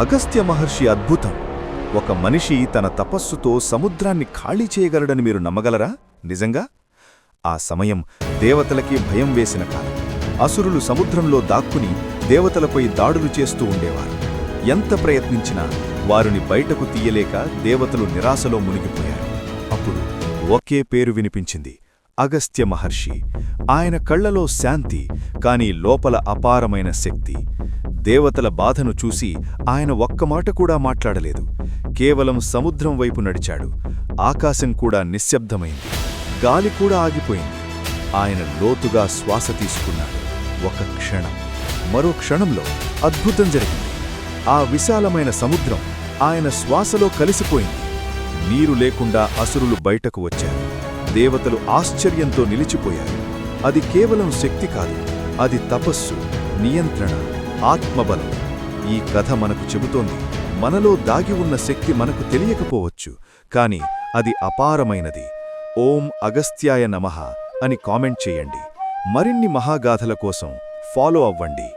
అగస్త్య మహర్షి అద్భుతం. ఒక మనిషి తన తపస్సుతో సముద్రాన్ని ఖాళీ చేయగలడని మీరు నమ్మగలరా? నిజంగా? ఆ సమయం దేవతలకి భయం వేసిన కాలం. అసురులు సముద్రంలో దాక్కుని దేవతలపై దాడులు చేస్తూ ఉండేవారు. ఎంత ప్రయత్నించినా వారిని బయటకు తీయలేక దేవతలు నిరాశలో మునిగిపోయారు. అప్పుడు ఒకే పేరు వినిపించింది, అగస్త్య మహర్షి. ఆయన కళ్లలో శాంతి, కాని లోపల అపారమైన శక్తి. దేవతల బాధను చూసి ఆయన ఒక్క మాట కూడా మాట్లాడలేదు. కేవలం సముద్రం వైపు నడిచాడు. ఆకాశం కూడా నిశ్శబ్దమైంది. గాలి కూడా ఆగిపోయింది. ఆయన లోతుగా శ్వాస తీసుకున్నాడు. ఒక క్షణం, మరో క్షణంలో అద్భుతం జరిగింది. ఆ విశాలమైన సముద్రం ఆయన శ్వాసలో కలిసిపోయింది. నీరు లేకుండా అసురులు బయటకు వచ్చారు. దేవతలు ఆశ్చర్యంతో నిలిచిపోయారు. అది కేవలం శక్తి కాదు, అది తపస్సు, నియంత్రణ, ఆత్మబలం. ఈ కథ మనకు చెబుతోంది, మనలో దాగి ఉన్న శక్తి మనకు తెలియకపోవచ్చు, కాని అది అపారమైనది. ఓం అగస్త్యాయ నమః అని కామెంట్ చేయండి. మరిన్ని మహాగాథల కోసం ఫాలో అవ్వండి.